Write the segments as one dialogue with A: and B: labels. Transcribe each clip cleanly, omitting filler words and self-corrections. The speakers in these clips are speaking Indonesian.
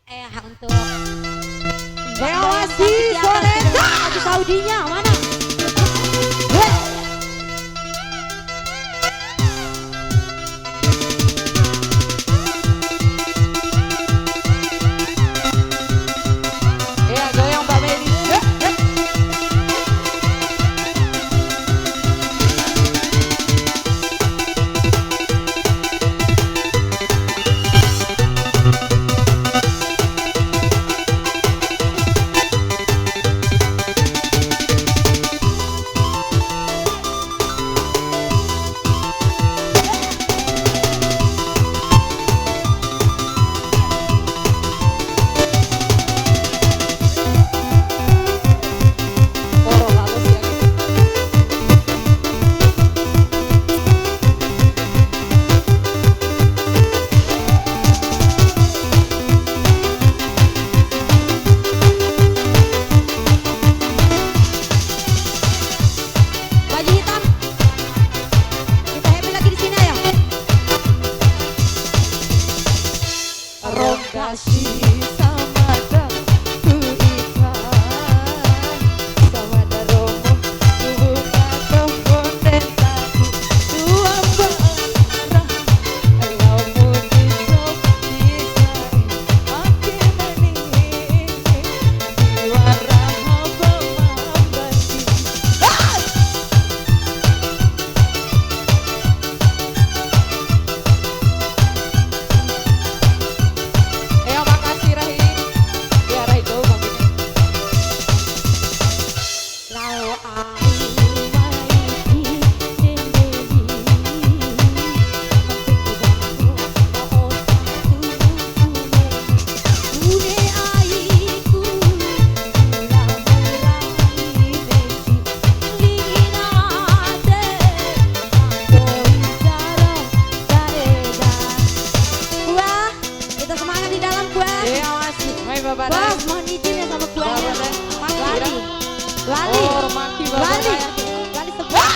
A: Untuk
B: Dewasi Solenda di Saudinya mana?
C: Ya goyang Mbak Meli.
B: Kasih sama ku ikan sama daromo buka pohon dentaku dua barang elamu disok disari aki maning diwara hamba mambati
A: Bos, mohon izin ya sama kuahnya. Lali, lali, lali, lali sebuah.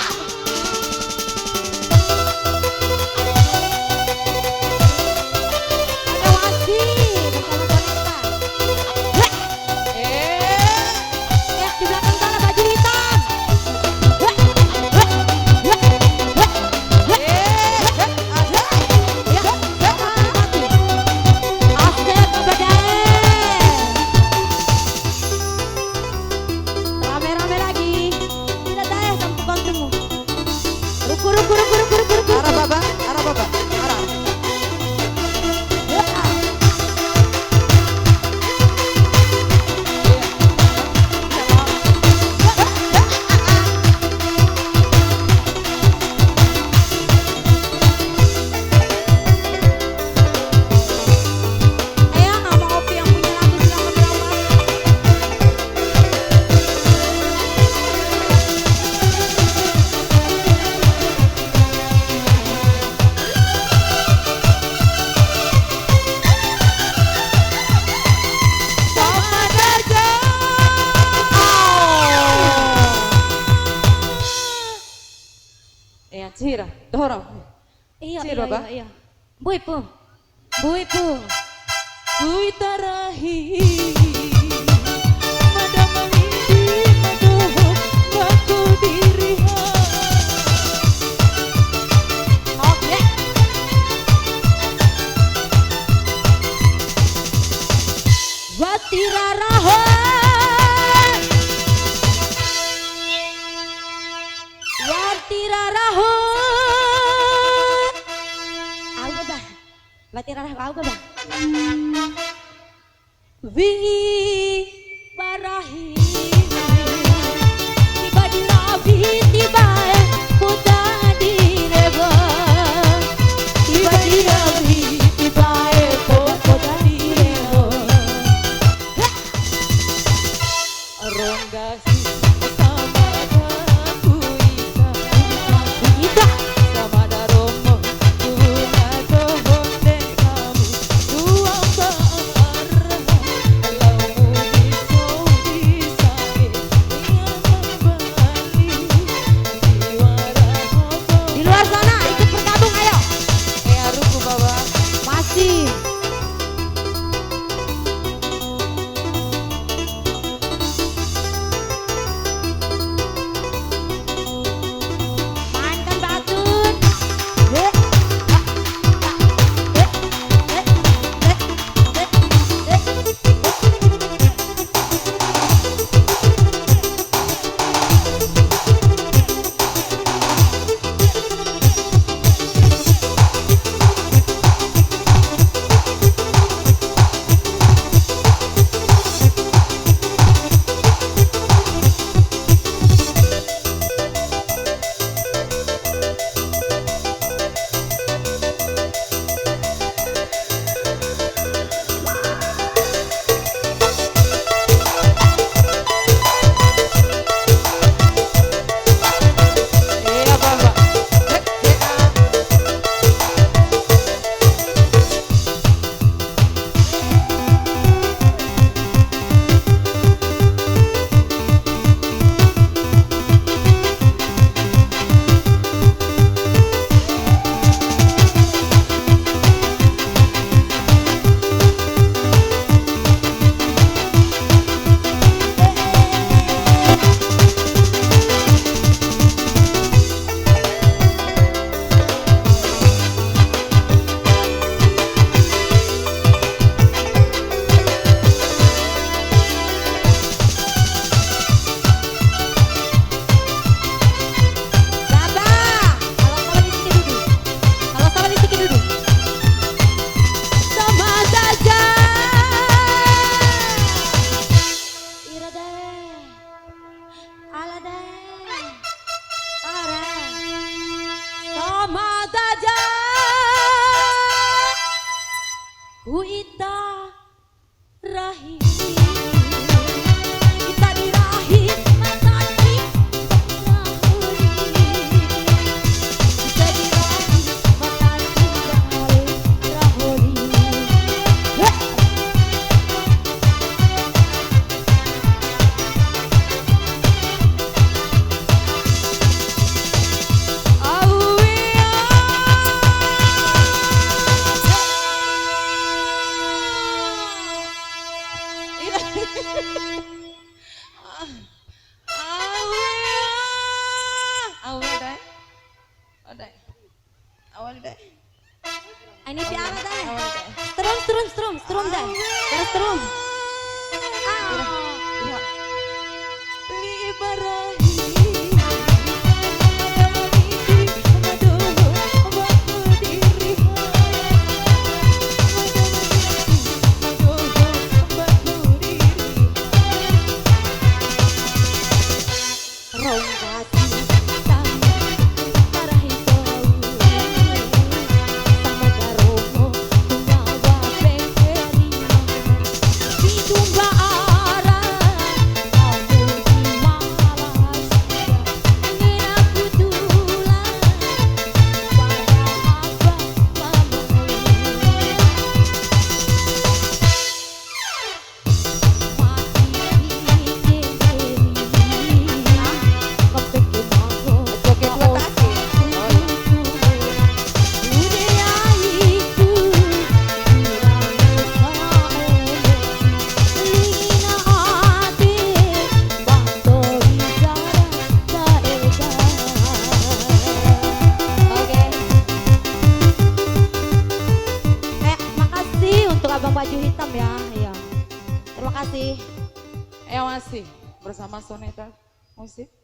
A: Ada wasi bersama boneka. Di belakang sana baju hitam.
C: Arah baba, arah baba, arah.
B: Cira, dorong.
A: Iya,
B: Cira, Bang.
A: iya. Bui pu, bui pu.
B: Bui tarahi. Madamali madoho ngaku diri.
A: Oke. Watira raho. Watira raho. Aku bah. Watira raho aku bah.
B: Vi barahi.
A: Tiba di rabi tiba puta di reba.
B: Tiba di rabi tiba puta di reba. Ronggasi sama aku ikan sama daromo guna pohon dekamu dua barang elamu Awal deh. Odai. Awal deh.
A: Ini piala dah.
B: Awal deh.
A: Strum dah. Terus strum.
B: Iya.
A: Abang baju hitam ya, iya. Terima kasih.
B: Masih bersama Soneta Musik.